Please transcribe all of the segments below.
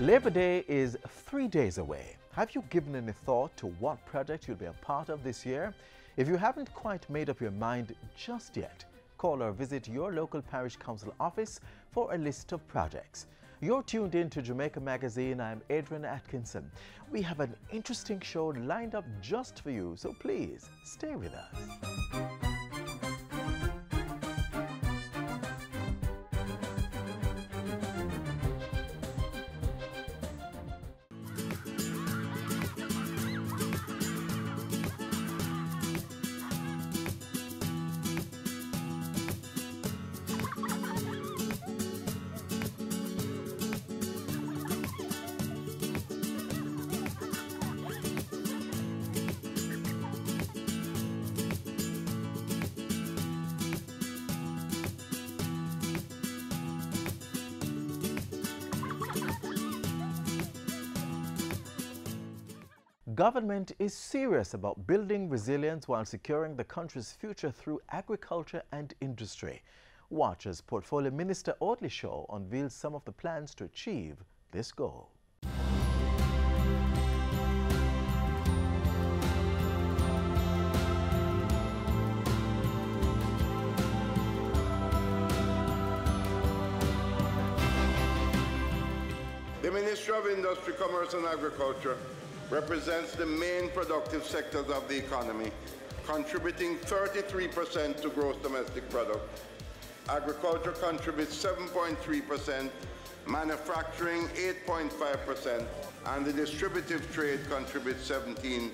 Labor Day is 3 days away. Have you given any thought to what project you'll be a part of this year? If you haven't quite made up your mind just yet, call or visit your local parish council office for a list of projects. You're tuned in to Jamaica Magazine. I'm Adrian Atkinson. We have an interesting show lined up just for you, so please stay with us. Government is serious about building resilience while securing the country's future through agriculture and industry. Watch as Portfolio Minister Audley Shaw unveils some of the plans to achieve this goal. The Ministry of Industry, Commerce and Agriculture represents the main productive sectors of the economy, contributing 33% to gross domestic product. Agriculture contributes 7.3%, manufacturing 8.5%, and the distributive trade contributes 17%.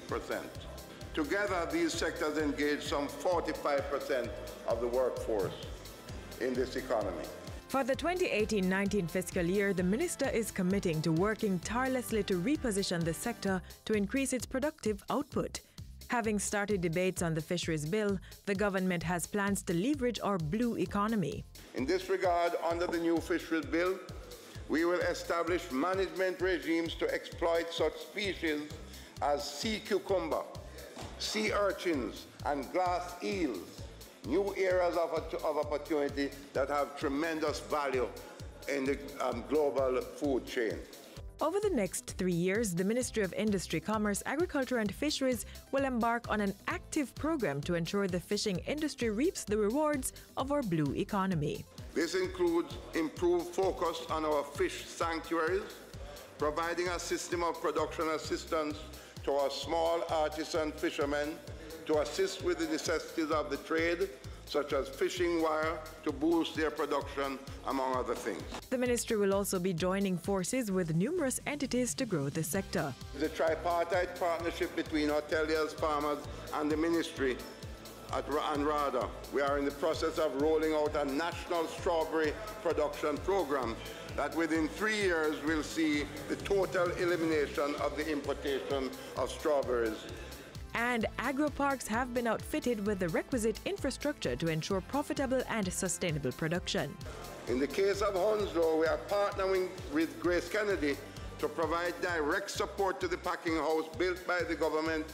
Together, these sectors engage some 45% of the workforce in this economy. For the 2018-19 fiscal year, the minister is committing to working tirelessly to reposition the sector to increase its productive output. Having started debates on the fisheries bill, the government has plans to leverage our blue economy. In this regard, under the new fisheries bill, we will establish management regimes to exploit such species as sea cucumber, sea urchins, and glass eels. New areas of opportunity that have tremendous value in the global food chain. Over the next 3 years, the Ministry of Industry, Commerce, Agriculture and Fisheries will embark on an active program to ensure the fishing industry reaps the rewards of our blue economy. This includes improved focus on our fish sanctuaries, providing a system of production assistance to our small artisan fishermen to assist with the necessities of the trade, such as fishing wire, to boost their production, among other things. The ministry will also be joining forces with numerous entities to grow the sector. The tripartite partnership between hoteliers, farmers, and the ministry and RADA. We are in the process of rolling out a national strawberry production program that within 3 years will see the total elimination of the importation of strawberries. And agro-parks have been outfitted with the requisite infrastructure to ensure profitable and sustainable production. In the case of Hounslow, we are partnering with Grace Kennedy to provide direct support to the packing house built by the government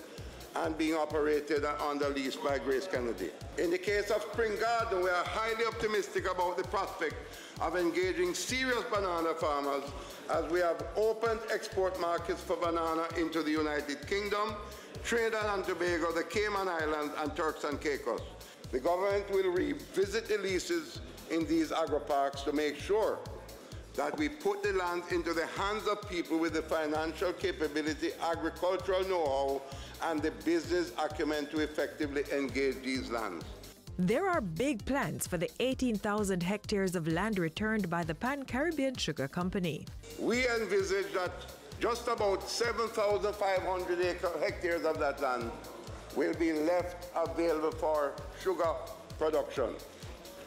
and being operated under lease by Grace Kennedy. In the case of Spring Garden, we are highly optimistic about the prospect of engaging serious banana farmers as we have opened export markets for banana into the United Kingdom, Trinidad and Tobago, the Cayman Islands, and Turks and Caicos. The government will revisit the leases in these agro-parks to make sure that we put the land into the hands of people with the financial capability, agricultural know-how, and the business acumen to effectively engage these lands. There are big plans for the 18,000 hectares of land returned by the Pan-Caribbean Sugar Company. We envisage that just about 7,500 hectares of that land will be left available for sugar production.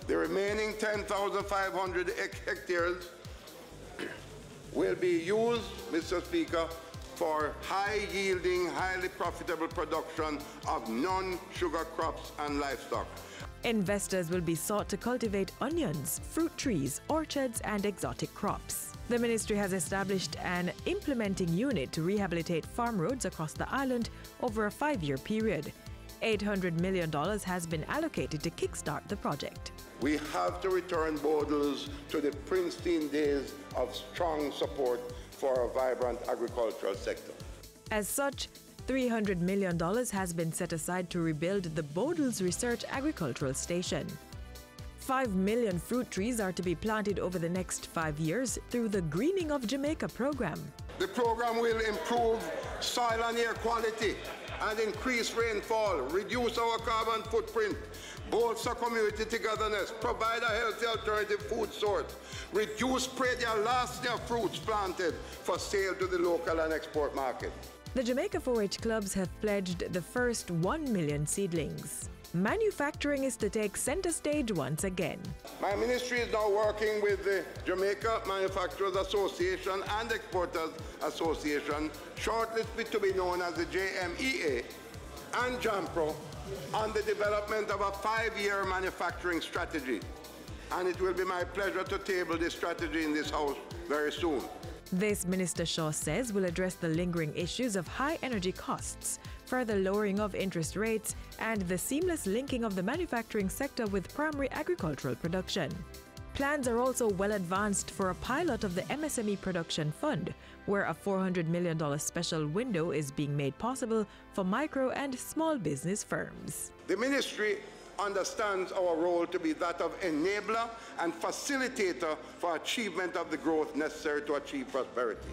The remaining 10,500 hectares will be used, Mr. Speaker, for high-yielding, highly profitable production of non-sugar crops and livestock. Investors will be sought to cultivate onions, fruit trees, orchards, and exotic crops. The ministry has established an implementing unit to rehabilitate farm roads across the island over a 5-year period. $800 million has been allocated to kickstart the project. We have to return Bodles to the pristine days of strong support for a vibrant agricultural sector. As such, $300 million has been set aside to rebuild the Bodles Research Agricultural Station. 5 million fruit trees are to be planted over the next 5 years through the Greening of Jamaica program. The program will improve soil and air quality and increase rainfall, reduce our carbon footprint, bolster community togetherness, provide a healthy alternative food source, reduce Pradia fruits planted for sale to the local and export market. The Jamaica 4-H clubs have pledged the first 1 million seedlings. Manufacturing is to take center stage once again. My ministry is now working with the Jamaica Manufacturers Association and Exporters Association, shortly to be known as the JMEA, and JAMPRO, on the development of a 5-year manufacturing strategy. And it will be my pleasure to table this strategy in this House very soon. This, Minister Shaw says, will address the lingering issues of high energy costs, further lowering of interest rates, and the seamless linking of the manufacturing sector with primary agricultural production. Plans are also well advanced for a pilot of the MSME Production Fund, where a $400 million special window is being made possible for micro and small business firms. The ministry understands our role to be that of enabler and facilitator for achievement of the growth necessary to achieve prosperity.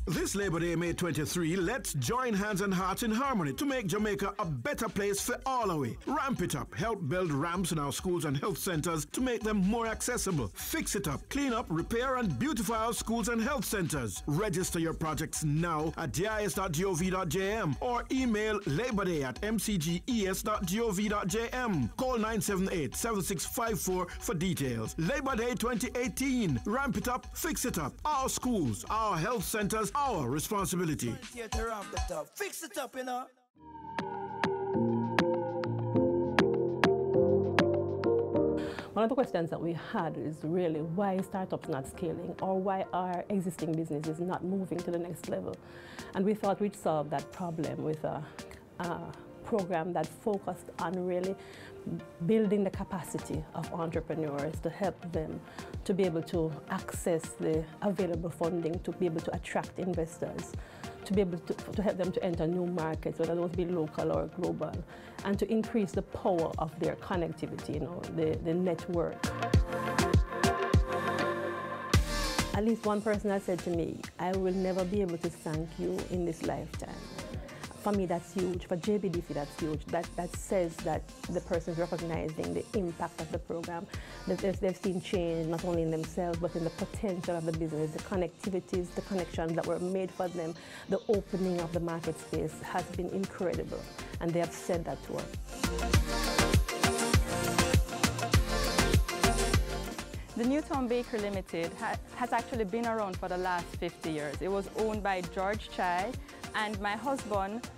This Labor Day, May 23, let's join hands and hearts in harmony to make Jamaica a better place for all of we. Ramp it up. Help build ramps in our schools and health centers to make them more accessible. Fix it up, clean up, repair, and beautify our schools and health centers. Register your projects now at dis.gov.jm or email laborday@mcges.gov.jm. Call 978-7654 for details. Labor Day 2018. Ramp it up, fix it up. Our schools, our health centers, our responsibility. Fix it up, you know. One of the questions that we had is really why startups not scaling, or why our existing business is not moving to the next level. And we thought we'd solve that problem with a program that focused on really building the capacity of entrepreneurs to help them to be able to access the available funding, to be able to attract investors, to be able to help them to enter new markets, whether those be local or global, and to increase the power of their connectivity, you know, the network. At least one person has said to me, I will never be able to thank you in this lifetime. For me, that's huge. For JBDC, that's huge. That says that the person is recognizing the impact of the program, that they've seen change not only in themselves, but in the potential of the business, the connectivities, the connections that were made for them. The opening of the market space has been incredible, and they have said that to us. The Newtown Bakery Limited has actually been around for the last 50 years. It was owned by George Chai, and my husband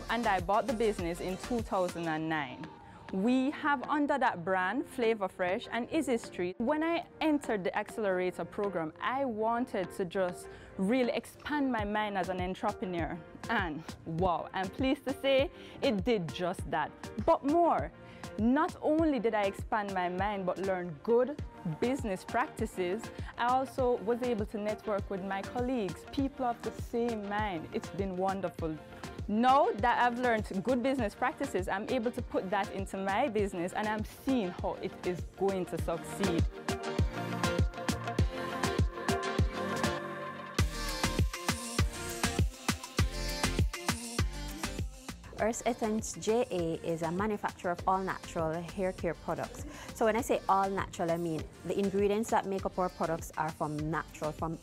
and I bought the business in 2009. We have under that brand Flavor Fresh and Easy Street. When I entered the accelerator program, I wanted to just really expand my mind as an entrepreneur. And wow, I'm pleased to say it did just that, but more. Not only did I expand my mind, but learn good business practices, I also was able to network with my colleagues, people of the same mind. It's been wonderful. Now that I've learned good business practices, I'm able to put that into my business, and I'm seeing how it is going to succeed. Earth Essence JA is a manufacturer of all-natural hair care products. So when I say all-natural, I mean the ingredients that make up our products are from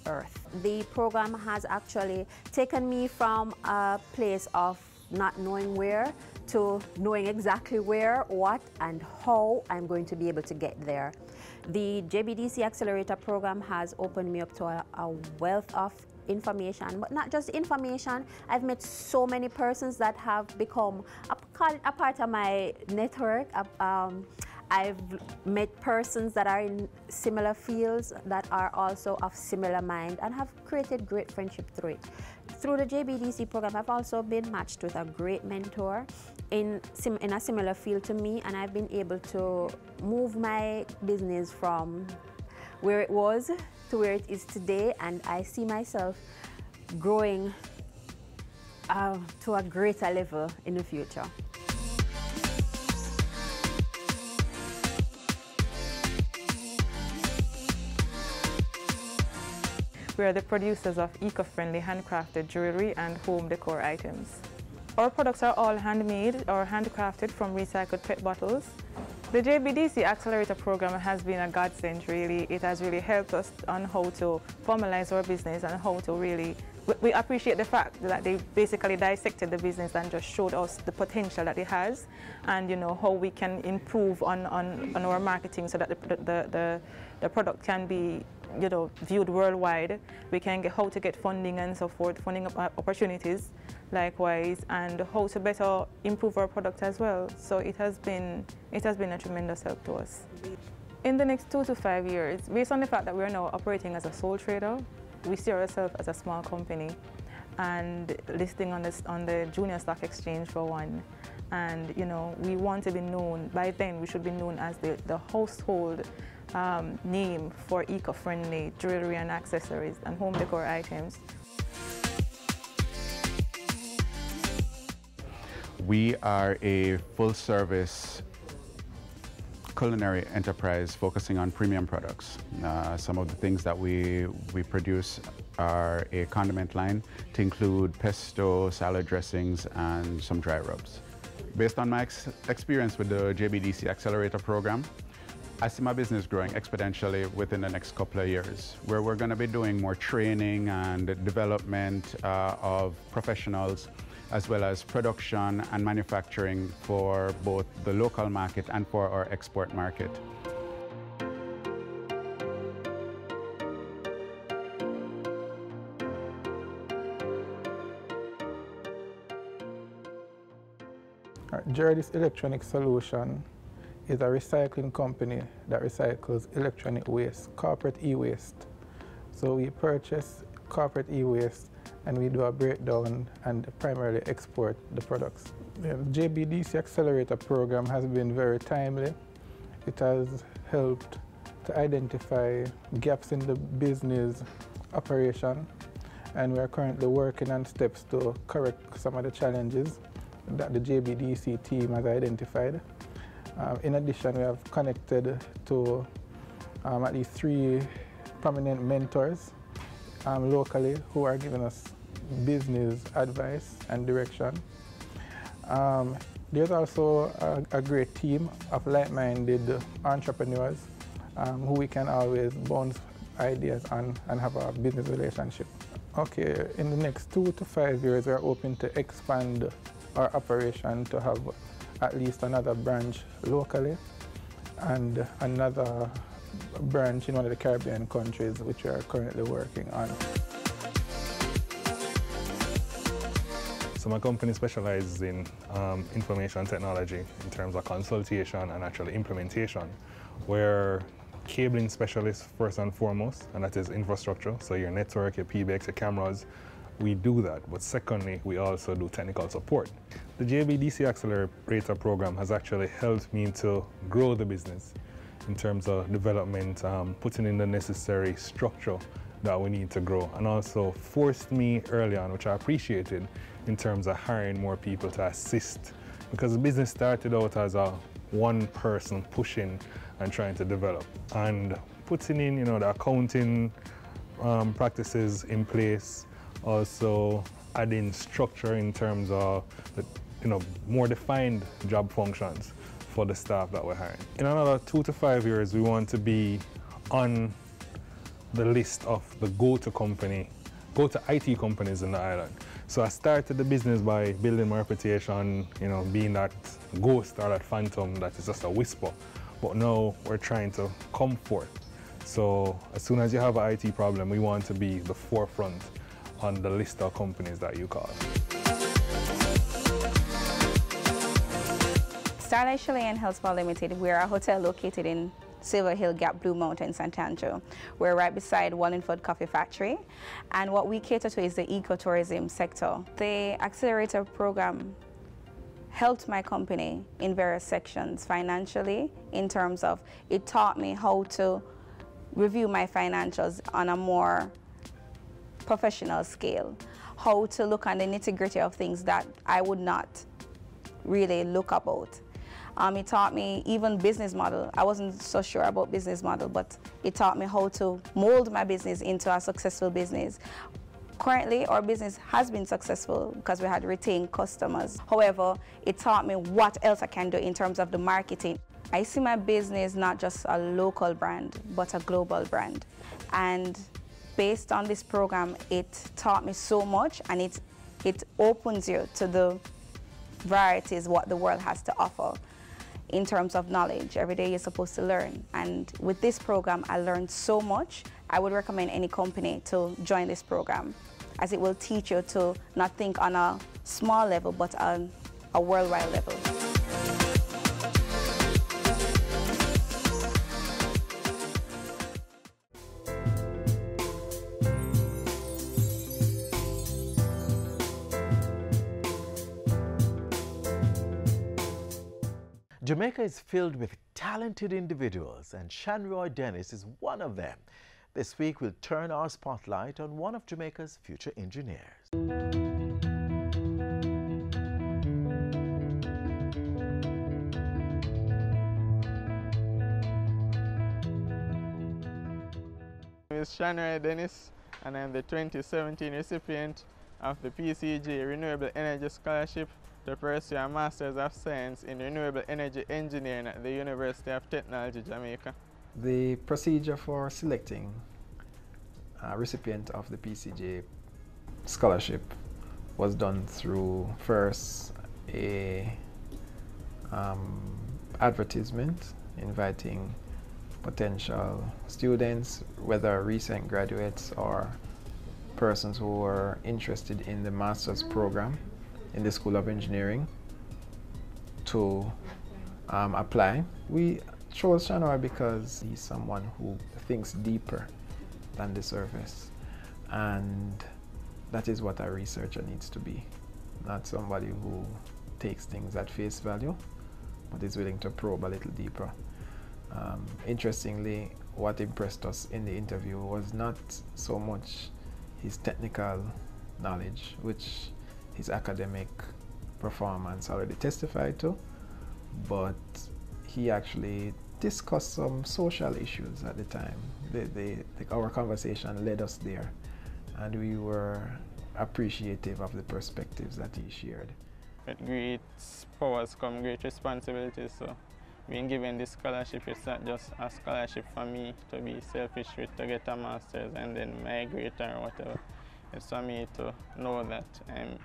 earth. The program has actually taken me from a place of not knowing where to knowing exactly where, what, and how I'm going to be able to get there. The JBDC Accelerator program has opened me up to a wealth of information, but not just information. I've met so many persons that have become a part of my network, I've met persons that are in similar fields that are also of similar mind and have created great friendship through it. Through the JBDC program, I've also been matched with a great mentor in a similar field to me, and I've been able to move my business from where it was to where it is today, and I see myself growing to a greater level in the future. We are the producers of eco-friendly handcrafted jewelry and home decor items. Our products are all handmade or handcrafted from recycled PET bottles. The JBDC Accelerator program has been a godsend, really. It has really helped us on how to formalize our business and how to really, we appreciate the fact that they basically dissected the business and just showed us the potential that it has, and how we can improve on our marketing so that the product can be viewed worldwide. We can get how to get funding and so forth, funding opportunities likewise, and how to better improve our product as well. So it has been a tremendous help to us. In the next 2 to 5 years, based on the fact that we are now operating as a sole trader, we see ourselves as a small company and listing on the junior stock exchange for one. And we want to be known, by then we should be known as the household name for eco-friendly jewelry and accessories and home decor items. We are a full-service culinary enterprise focusing on premium products. Some of the things that we produce are a condiment line to include pesto, salad dressings, and some dry rubs. Based on my experience with the JBDC Accelerator program, I see my business growing exponentially within the next couple of years, where we're going to be doing more training and development of professionals, as well as production and manufacturing for both the local market and for our export market. Jerdis Electronic Solution is a recycling company that recycles electronic waste, corporate e-waste. So we purchase corporate e-waste and we do a breakdown and primarily export the products. The JBDC Accelerator program has been very timely. It has helped to identify gaps in the business operation, and we are currently working on steps to correct some of the challenges that the JBDC team has identified. In addition, we have connected to at least 3 prominent mentors locally who are giving us business advice and direction. There's also a great team of like-minded entrepreneurs who we can always bounce ideas on and have a business relationship. Okay, in the next 2 to 5 years, we're hoping to expand our operation to have at least another branch locally and another branch in one of the Caribbean countries, which we are currently working on. So my company specializes in information technology in terms of consultation and actually implementation. We're cabling specialists first and foremost, and that is infrastructure, so your network, your PBX, your cameras. We do that, but secondly, we also do technical support. The JBDC Accelerator program has actually helped me to grow the business in terms of development, putting in the necessary structure that we need to grow, and also forced me early on, which I appreciated, in terms of hiring more people to assist, because the business started out as a one person pushing and trying to develop, and putting in the accounting practices in place, also adding structure in terms of more defined job functions for the staff that we're hiring. In another 2 to 5 years, we want to be on the list of the go-to IT companies in the island. So I started the business by building my reputation, being that ghost or that phantom that is just a whisper. But now we're trying to come forth. So as soon as you have an IT problem, we want to be the forefront on the list of companies that you call. Starlight Chalet and Health Spa Limited, we're a hotel located in Silver Hill Gap, Blue Mountain, St. Andrew. We're right beside Wallingford Coffee Factory, and what we cater to is the ecotourism sector. The accelerator program helped my company in various sections financially, in terms of it taught me how to review my financials on a more professional scale, how to look on the nitty-gritty of things that I would not really look about. It taught me even business model. I wasn't so sure about business model, but it taught me how to mold my business into a successful business. Currently, our business has been successful because we had retained customers. However, it taught me what else I can do in terms of the marketing. I see my business not just a local brand, but a global brand. And based on this program, it taught me so much, and it opens you to the varieties what the world has to offer in terms of knowledge. Every day you're supposed to learn. And with this program, I learned so much. I would recommend any company to join this program, as it will teach you to not think on a small level, but on a worldwide level. Jamaica is filled with talented individuals, and Shanroy Dennis is one of them. This week we'll turn our spotlight on one of Jamaica's future engineers. My name is Shanroy Dennis, and I'm the 2017 recipient of the PCG Renewable Energy Scholarship to pursue a Master's of Science in Renewable Energy Engineering at the University of Technology, Jamaica. The procedure for selecting a recipient of the PCG scholarship was done through first a advertisement inviting potential students, whether recent graduates or persons who were interested in the master's program in the School of Engineering, to apply. We chose Shanroy because he's someone who thinks deeper than the surface, and that is what a researcher needs to be. Not somebody who takes things at face value, but is willing to probe a little deeper. Interestingly, what impressed us in the interview was not so much his technical knowledge, which his academic performance already testified to, but he actually discussed some social issues at the time. Our conversation led us there, and we were appreciative of the perspectives that he shared. With great powers come great responsibilities, so being given this scholarship, it's not just a scholarship for me to be selfish with, to get a master's and then migrate or whatever. It's for me to know that I'm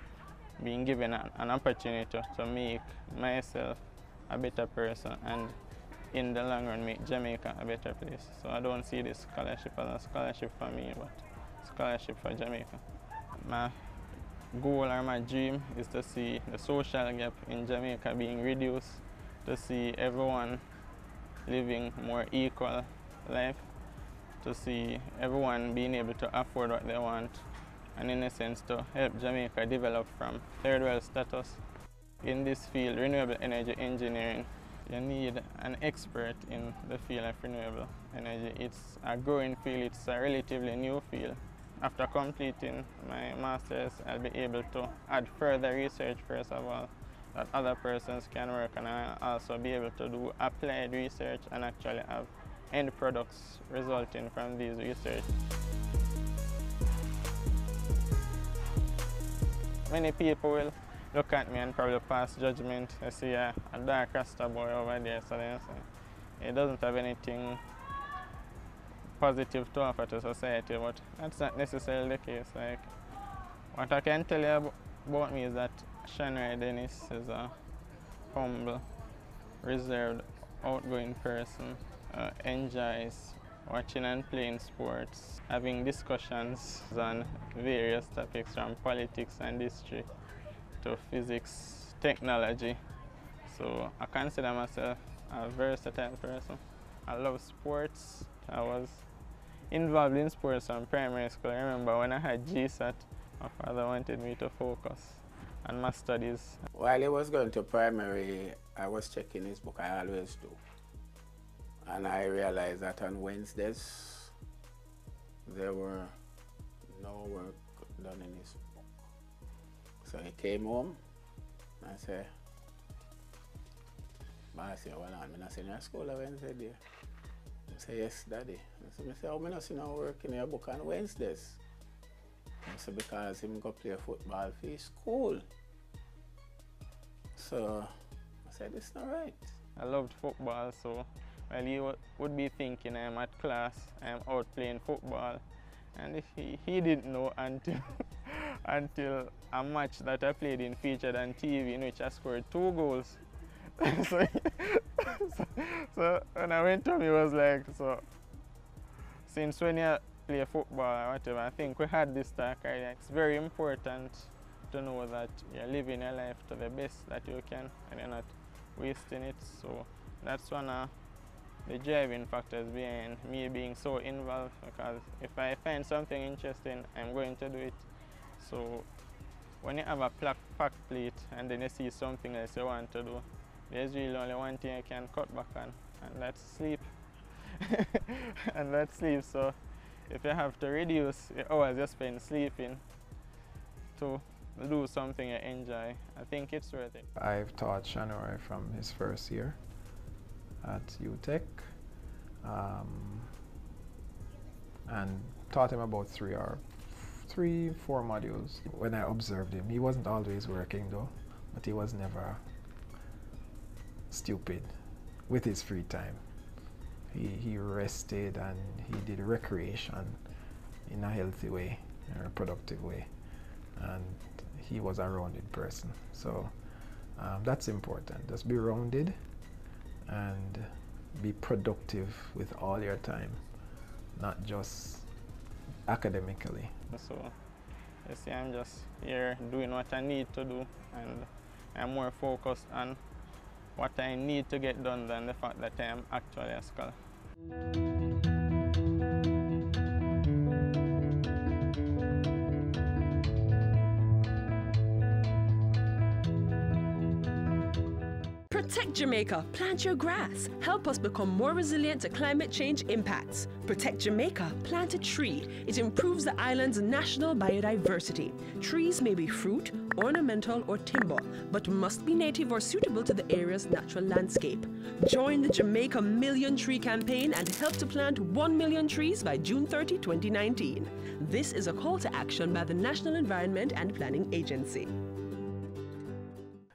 being given an opportunity to make myself a better person, and in the long run make Jamaica a better place. So I don't see this scholarship as a scholarship for me, but a scholarship for Jamaica. My goal or my dream is to see the social gap in Jamaica being reduced, to see everyone living more equal life, to see everyone being able to afford what they want, and in a sense to help Jamaica develop from third world status. In this field, renewable energy engineering, you need an expert in the field of renewable energy. It's a growing field, it's a relatively new field. After completing my master's, I'll be able to add further research, first of all, that other persons can work, and I'll also be able to do applied research and actually have end products resulting from these research. Many people will look at me and probably pass judgment. They see a dark Rasta boy over there, so they say it doesn't have anything positive to offer to society, but that's not necessarily the case. Like, what I can tell you about me is that Shanroy Dennis is a humble, reserved, outgoing person, enjoys watching and playing sports, having discussions on various topics from politics and history to physics, technology. So I consider myself a versatile person. I love sports. I was involved in sports from primary school. I remember when I had GSAT, my father wanted me to focus on my studies. While he was going to primary, I was checking his book, I always do. And I realized that on Wednesdays, there were no work done in his book. So he came home, and I said, I said, well, I'm not in your school on Wednesday, dear. He said, yes, Daddy. I said, I'm not seeing no work in your book on Wednesdays. I said, because him go play football for his school. So I said, it's not right. I loved football, so while he would be thinking I'm at class, I'm out playing football. And he didn't know until until a match that I played in featured on TV in which I scored 2 goals. so when I went to him, he was like, so since when you play football or whatever, I think we had this talk earlier. It's very important to know that you're living your life to the best that you can and you're not wasting it. So that's one of the driving factors behind me being so involved, because if I find something interesting, I'm going to do it. So when you have a packed plate and then you see something else you want to do, there's really only one thing you can cut back on, and that's sleep. And that's sleep. So if you have to reduce the hours you spend sleeping to do something you enjoy, I think it's worth it. I've taught Shanoy from his first year at UTech, and taught him about 3, 4 modules. When I observed him, he wasn't always working though, but he was never stupid with his free time. He rested and he did recreation in a healthy way, in a productive way, and he was a rounded person. So that's important. Just be rounded and be productive with all your time, not just academically. So you see, I'm just here doing what I need to do, and I'm more focused on what I need to get done than the fact that I am actually a scholar. Protect Jamaica, plant your grass. Help us become more resilient to climate change impacts. Protect Jamaica, plant a tree. It improves the island's national biodiversity. Trees may be fruit, ornamental, or timber, but must be native or suitable to the area's natural landscape. Join the Jamaica Million Tree Campaign and help to plant 1 million trees by June 30, 2019. This is a call to action by the National Environment and Planning Agency.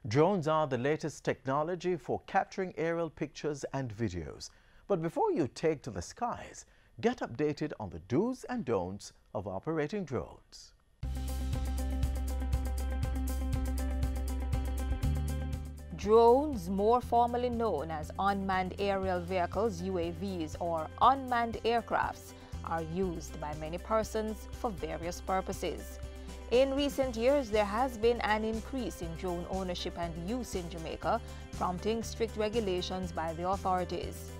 Drones are the latest technology for capturing aerial pictures and videos. But before you take to the skies, get updated on the do's and don'ts of operating drones. Drones, more formally known as unmanned aerial vehicles, UAVs, or unmanned aircrafts, are used by many persons for various purposes. In recent years, there has been an increase in drone ownership and use in Jamaica, prompting strict regulations by the authorities.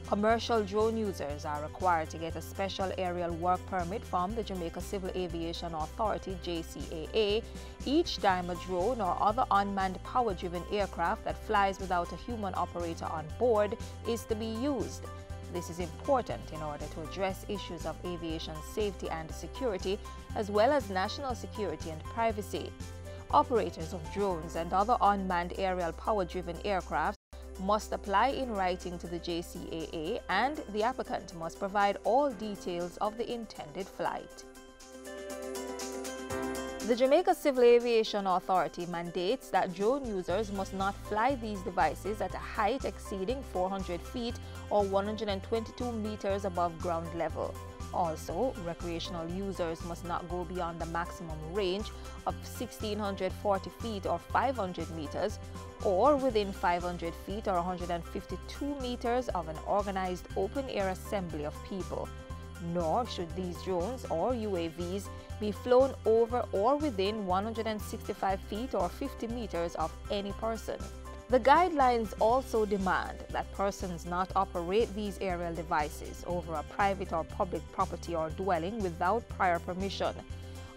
Commercial drone users are required to get a special aerial work permit from the Jamaica Civil Aviation Authority, JCAA, each time a drone or other unmanned power-driven aircraft that flies without a human operator on board is to be used. This is important in order to address issues of aviation safety and security, as well as national security and privacy. Operators of drones and other unmanned aerial power-driven aircraft must apply in writing to the JCAA, and the applicant must provide all details of the intended flight. The Jamaica Civil Aviation Authority mandates that drone users must not fly these devices at a height exceeding 400 feet or 122 meters above ground level. Also, recreational users must not go beyond the maximum range of 1,640 feet or 500 meters, or within 500 feet or 152 meters of an organized open-air assembly of people. Nor should these drones or UAVs be flown over or within 165 feet or 50 meters of any person. The guidelines also demand that persons not operate these aerial devices over a private or public property or dwelling without prior permission.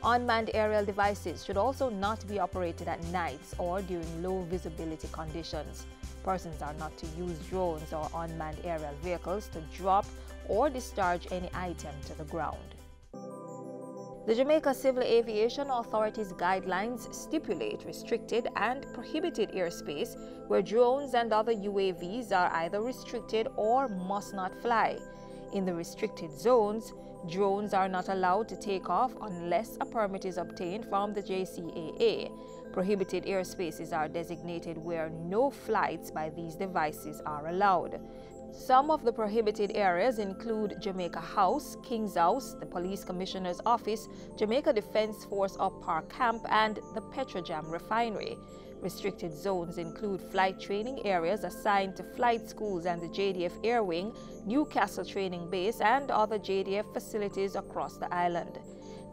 Unmanned aerial devices should also not be operated at nights or during low visibility conditions. Persons are not to use drones or unmanned aerial vehicles to drop or discharge any item to the ground. The Jamaica Civil Aviation Authority's guidelines stipulate restricted and prohibited airspace where drones and other UAVs are either restricted or must not fly. In the restricted zones, drones are not allowed to take off unless a permit is obtained from the JCAA. Prohibited airspaces are designated where no flights by these devices are allowed. Some of the prohibited areas include Jamaica House, King's House, the Police Commissioner's Office, Jamaica Defence Force Up Park Camp, and the Petrojam Refinery. Restricted zones include flight training areas assigned to flight schools and the JDF Air Wing, Newcastle Training Base, and other JDF facilities across the island.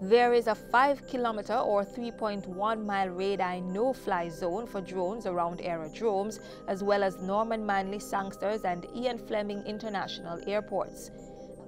There is a 5-kilometer or 3.1-mile radii no-fly zone for drones around aerodromes, as well as Norman Manley Sangsters and Ian Fleming International Airports.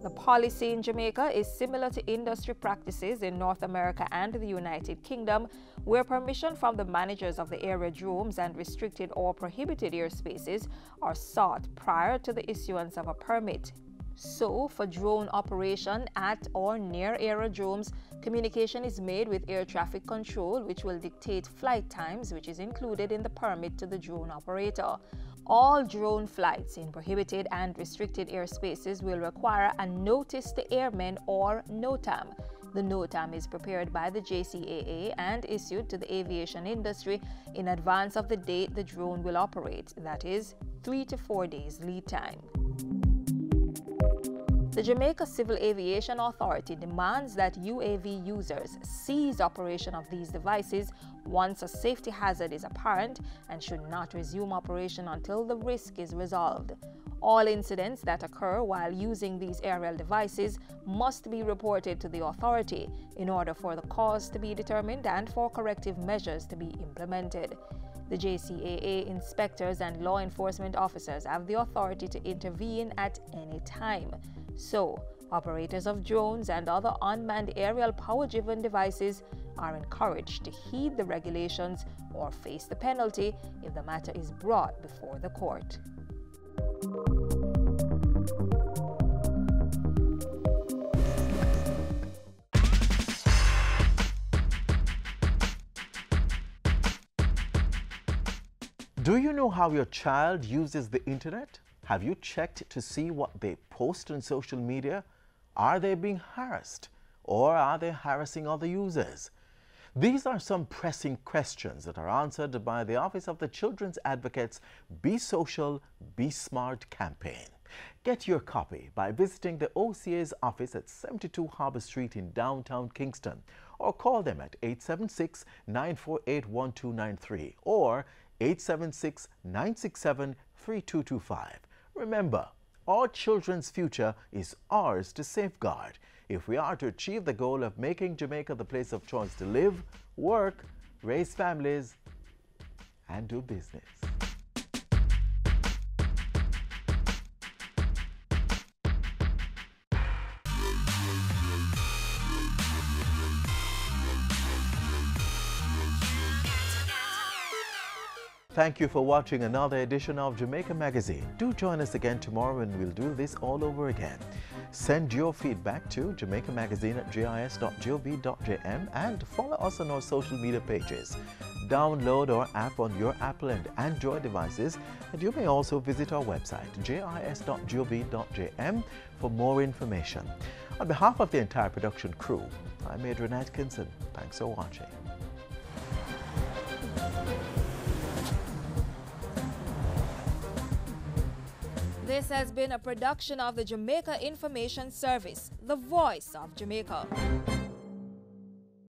The policy in Jamaica is similar to industry practices in North America and the United Kingdom, where permission from the managers of the aerodromes and restricted or prohibited airspaces are sought prior to the issuance of a permit. So, for drone operation at or near aerodromes, communication is made with air traffic control, which will dictate flight times, which is included in the permit to the drone operator. All drone flights in prohibited and restricted airspaces will require a notice to airmen or NOTAM. The NOTAM is prepared by the JCAA and issued to the aviation industry in advance of the date the drone will operate, that is, 3 to 4 days lead time. The Jamaica Civil Aviation Authority demands that UAV users cease operation of these devices once a safety hazard is apparent and should not resume operation until the risk is resolved. All incidents that occur while using these aerial devices must be reported to the authority in order for the cause to be determined and for corrective measures to be implemented. The JCAA inspectors and law enforcement officers have the authority to intervene at any time. So, operators of drones and other unmanned aerial power-driven devices are encouraged to heed the regulations or face the penalty if the matter is brought before the court. Do you know how your child uses the internet? Have you checked to see what they post on social media? Are they being harassed, or are they harassing other users? These are some pressing questions that are answered by the Office of the Children's Advocate's Be Social, Be Smart campaign. Get your copy by visiting the OCA's office at 72 Harbour Street in downtown Kingston, or call them at 876-948-1293 or 876-967-3225. Remember, our children's future is ours to safeguard if we are to achieve the goal of making Jamaica the place of choice to live, work, raise families, and do business. Thank you for watching another edition of Jamaica Magazine. Do join us again tomorrow and we'll do this all over again. Send your feedback to jamaicamagazine@jis.gov.jm and follow us on our social media pages. Download our app on your Apple and Android devices, and you may also visit our website jis.gov.jm for more information. On behalf of the entire production crew, I'm Adrian Atkinson. Thanks for watching. This has been a production of the Jamaica Information Service, the voice of Jamaica.